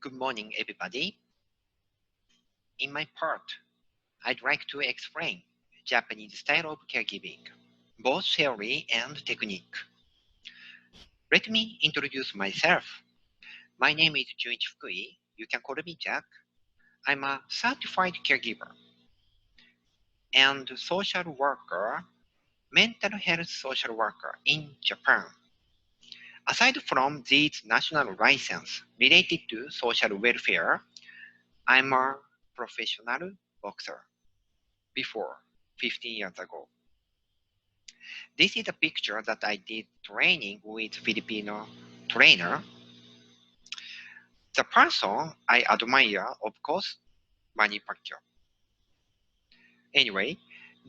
Good morning, everybody. In my part, I'd like to explain Japanese style of caregiving, both theory and technique. Let me introduce myself. My name is Junichi Fukui. You can call me Jack. I'm a certified caregiver and social worker, mental health social worker in Japan. Aside from these national license related to social welfare, I'm a professional boxer before 15 years ago. This is a picture that I did training with Filipino trainer. The person I admire, of course, Manny Pacquiao. Anyway,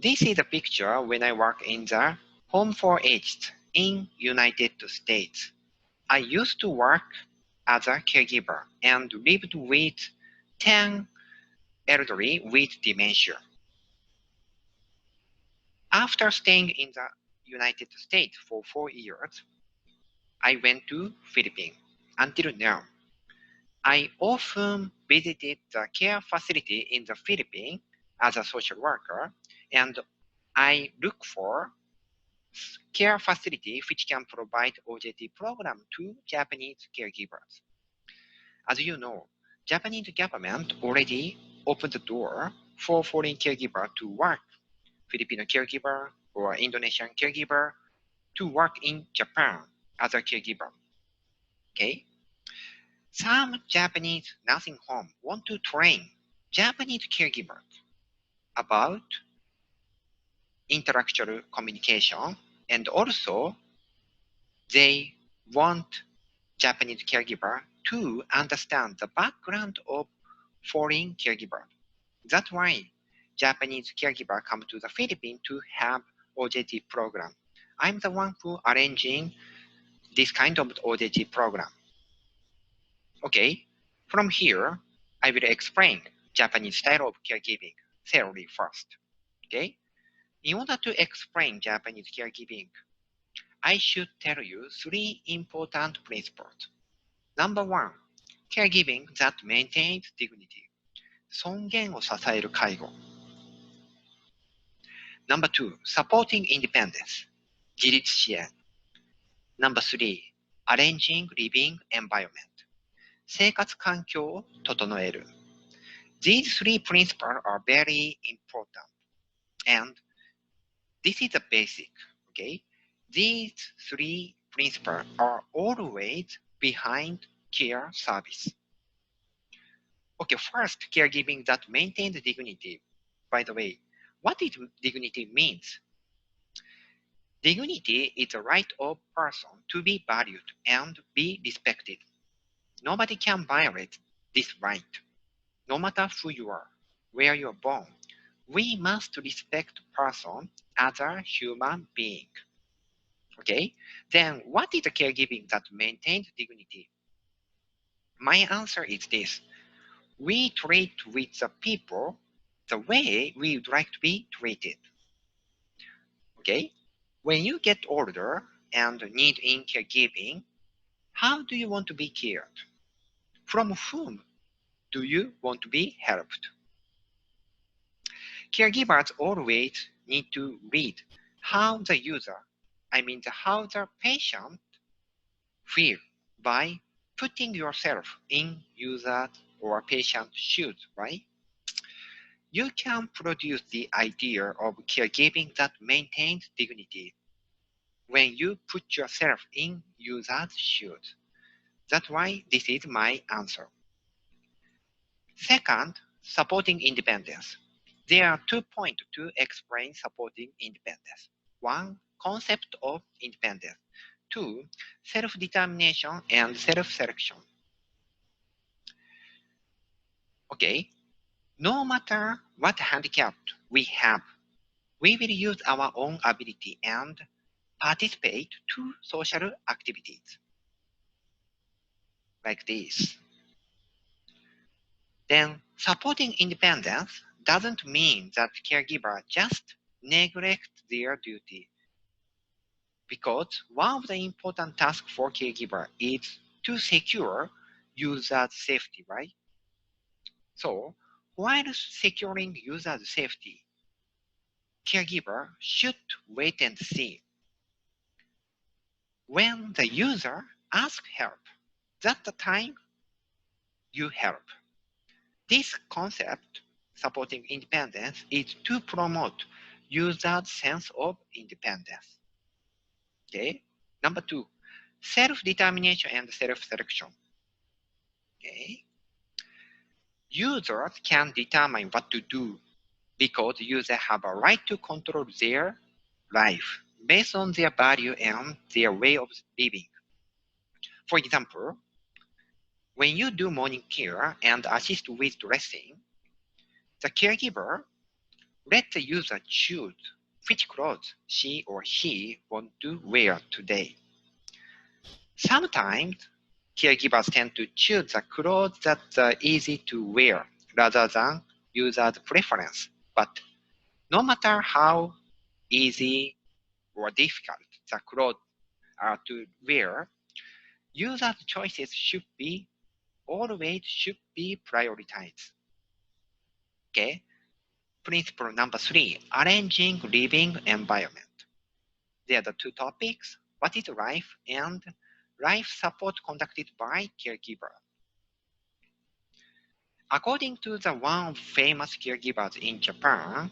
this is a picture when I work in the home for aged in United States. I used to work as a caregiver and lived with 10 elderly with dementia. After staying in the United States for 4 years, I went to Philippines. Until now, I often visited the care facility in the Philippines as a social worker, and I look for care facility which can provide OJT program to Japanese caregivers. As you know, Japanese government already opened the door for foreign caregiver to work, Filipino caregiver or Indonesian caregiver to work in Japan as a caregiver. Okay? Some Japanese nursing homes want to train Japanese caregivers about intellectual communication, and also they want Japanese caregiver to understand the background of foreign caregiver. That's why Japanese caregiver come to the Philippines to have OJT program. I'm the one who arranging this kind of OJT program. Okay, from here, I will explain Japanese style of caregiving theory first. Okay, in order to explain Japanese caregiving, I should tell you 3 important principles. Number 1, caregiving that maintains dignity. 尊厳を支える介護. Number 2, supporting independence. 自立支援. Number 3, arranging living environment. 生活環境を整える. These 3 principles are very important, and this is the basic, okay? These 3 principles are always behind care service. Okay, first, caregiving that maintains dignity. By the way, what is dignity means? Dignity is the right of person to be valued and be respected. Nobody can violate this right. No matter who you are, where you are born, we must respect person as a human being. Okay? Then what is the caregiving that maintains dignity? My answer is this. We treat with the people the way we would like to be treated. Okay? When you get older and need in caregiving, how do you want to be cared? From whom do you want to be helped? Caregivers always need to read how the user, how the patient feel by putting yourself in user or patient shoes, right? You can produce the idea of caregiving that maintains dignity when you put yourself in user's shoes. That's why this is my answer. Second, supporting independence. There are 2 points to explain supporting independence. 1, concept of independence. 2, self-determination and self-selection. Okay, no matter what handicap we have, we will use our own ability and participate to social activities. Like this. Then supporting independence doesn't mean that caregivers just neglect their duty, because one of the important tasks for caregiver is to secure user safety, right? So, while securing user safety, caregiver should wait and see. When the user asks help, that's the time you help. This concept, supporting independence, is to promote users' sense of independence. Okay. Number 2, self-determination and self-selection. Okay. Users can determine what to do because users have a right to control their life based on their value and their way of living. For example, when you do morning care and assist with dressing, the caregiver let the user choose which clothes she or he want to wear today. Sometimes, caregivers tend to choose the clothes that are easy to wear rather than user's preference. But no matter how easy or difficult the clothes are to wear, users' choices always should be prioritized. Okay. Principle number 3, arranging living environment. There are the 2 topics, what is life and life support conducted by caregiver. According to the one famous caregiver in Japan,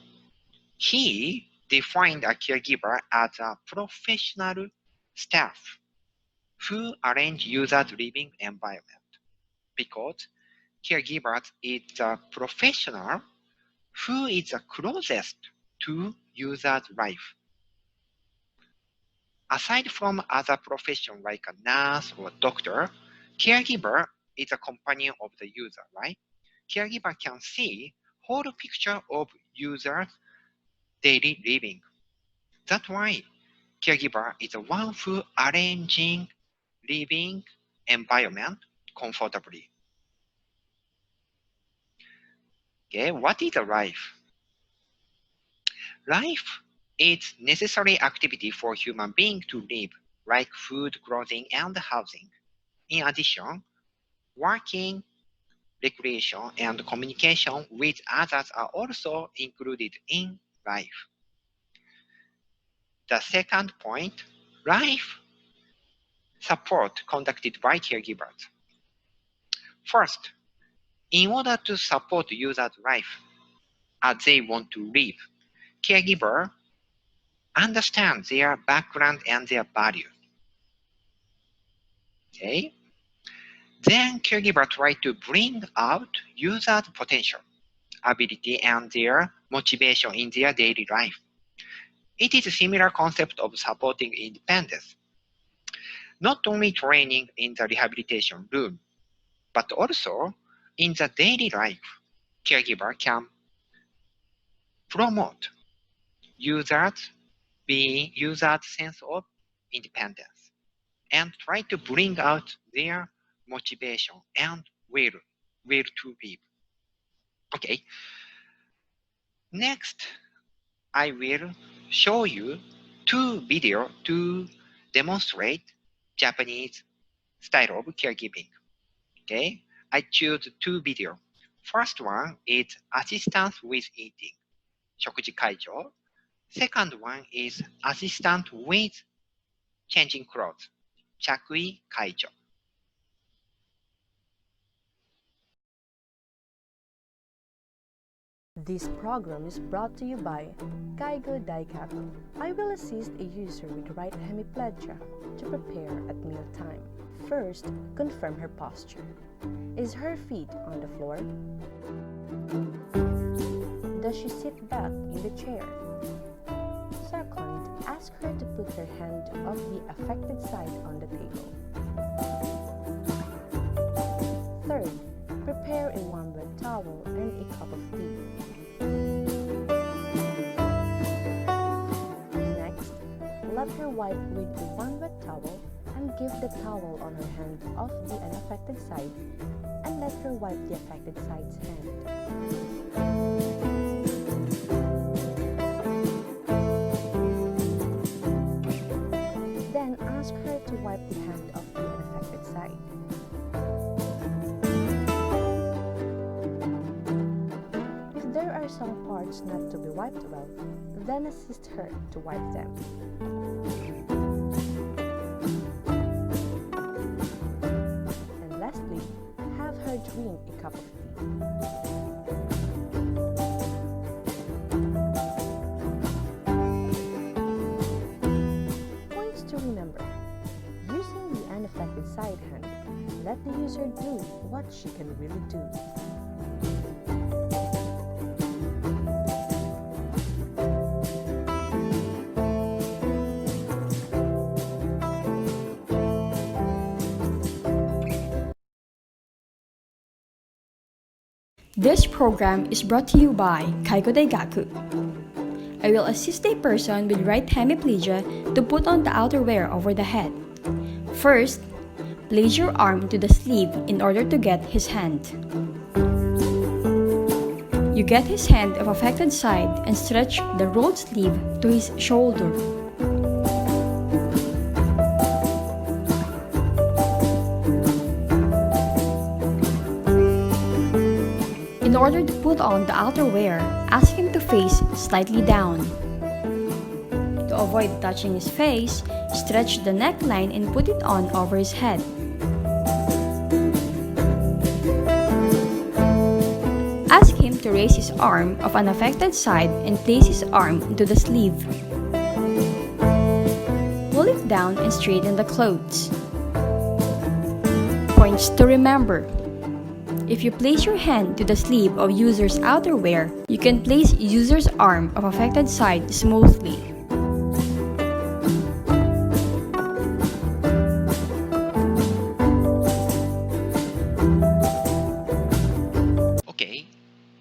he defined a caregiver as a professional staff who arrange users' living environment because caregivers is a professional who is the closest to users' life. Aside from other professions like a nurse or doctor, caregiver is a companion of the user, right? Caregiver can see whole picture of user's daily living. That's why caregiver is the one who arranging living environment comfortably. Okay, what is a life? Life is necessary activity for human being to live, like food, clothing, and housing. In addition, working, recreation, and communication with others are also included in life. The second point, life support conducted by caregivers. First, in order to support users' life as they want to live, caregiver understand their background and their value. Okay? Then caregiver try to bring out users' potential, ability, and their motivation in their daily life. It is a similar concept of supporting independence. Not only training in the rehabilitation room, but also in the daily life, caregiver can promote users' sense of independence and try to bring out their motivation and will to live. Okay. Next, I will show you 2 videos to demonstrate Japanese style of caregiving. Okay, I choose 2 videos. First one is assistance with eating, 食事介助. Second one is assistant with changing clothes, 着衣介助. This program is brought to you by Kaigo Daikato. I will assist a user with right hemiplegia to prepare at mealtime. First, confirm her posture. Is her feet on the floor? Does she sit back in the chair? Second, ask her to put her hand on the affected side on the table. Third, prepare a warm wet towel and a cup of tea. Next, let her wipe with a warm wet towel and give the towel on her hand off the unaffected side and let her wipe the affected side's hand. Then ask her to wipe the hand of the unaffected side. clothes not to be wiped well, then assist her to wipe them. And lastly, have her drink a cup of tea. Points to remember. Using the unaffected side hand, let the user do what she can really do. This program is brought to you by Kaigo Daigaku. I will assist a person with right hemiplegia to put on the outerwear over the head. First, place your arm into the sleeve in order to get his hand. You get his hand of affected side and stretch the rolled sleeve to his shoulder. In order to put on the outerwear, ask him to face slightly down. To avoid touching his face, stretch the neckline and put it on over his head. Ask him to raise his arm of an affected side and place his arm into the sleeve. Pull it down and straighten the clothes. Points to remember. If you place your hand to the sleeve of user's outerwear, you can place user's arm of affected side smoothly. Okay,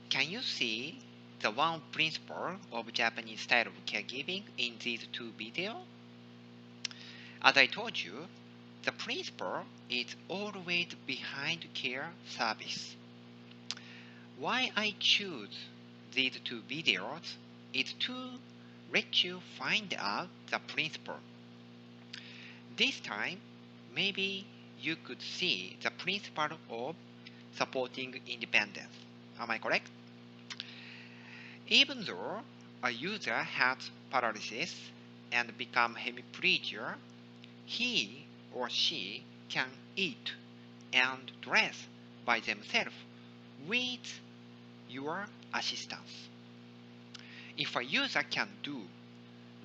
can you see the one principle of Japanese style of caregiving in these two videos? As I told you, the principle is always behind care service. Why I choose these two videos is to let you find out the principle. This time, maybe you could see the principle of supporting independence. Am I correct? Even though a user has paralysis and become hemiplegia, he or she can eat and dress by themselves with your assistance. If a user can do,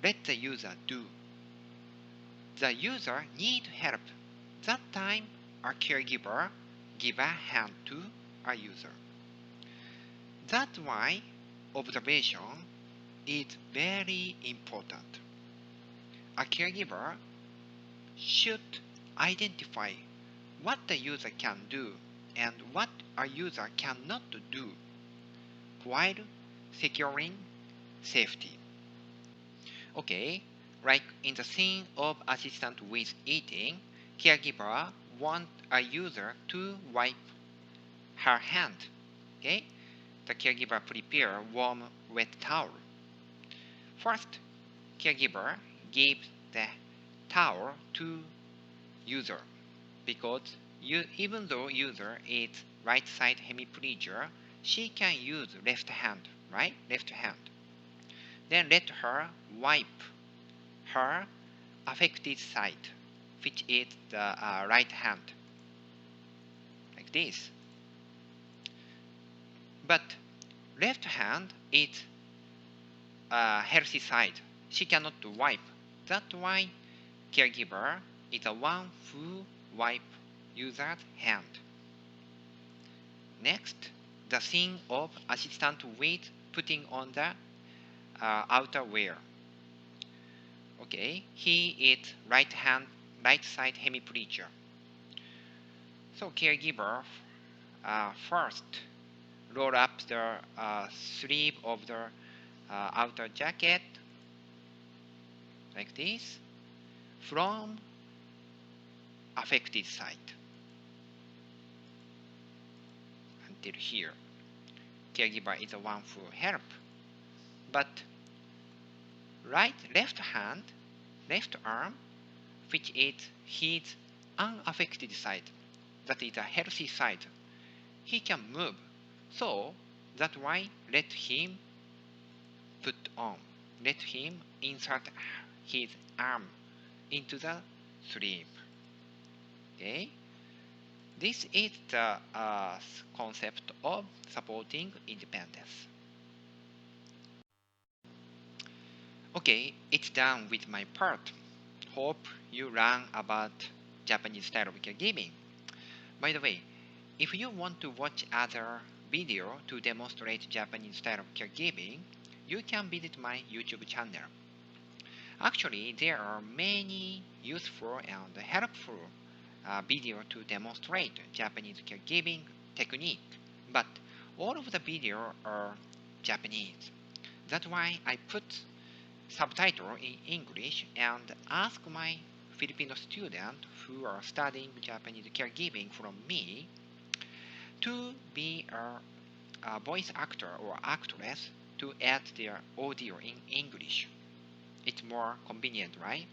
let the user do. The user needs help. That time a caregiver give a hand to a user. That's why observation is very important. A caregiver should identify what the user can do and what a user cannot do while securing safety. Okay, like in the scene of assistant with eating, caregiver want a user to wipe her hand. Okay, the caregiver prepare warm wet towel. First, caregiver gives the towel to user because even though user is right side hemiplegia, she can use left hand, right? Left hand. Then let her wipe her affected side, which is the right hand, like this. But left hand is a healthy side. She cannot wipe. That's why caregiver is the one who wipe user's hand. Next, the scene of assistant with putting on the outerwear. Okay, he is right side hemiplegia. So caregiver first roll up the sleeve of the outer jacket like this from affected side until here. Caregiver is the one who help, but left hand, left arm, which is his unaffected side, that is a healthy side, he can move. So that's why let him put on. Let him insert his arm into the sleeve. Okay? This is the concept of supporting independence. Okay, it's done with my part. Hope you learn about Japanese style of caregiving. By the way, if you want to watch other video to demonstrate Japanese style of caregiving, you can visit my YouTube channel. Actually, there are many useful and helpful video to demonstrate Japanese caregiving technique, but all of the video are Japanese. That's why I put subtitle in English and ask my Filipino students who are studying Japanese caregiving from me to be a voice actor or actress to add their audio in English. It's more convenient, right?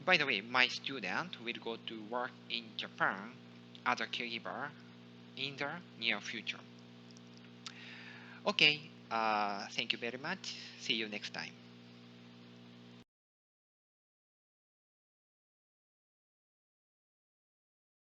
By the way, my student will go to work in Japan as a caregiver in the near future. Okay, thank you very much. See you next time.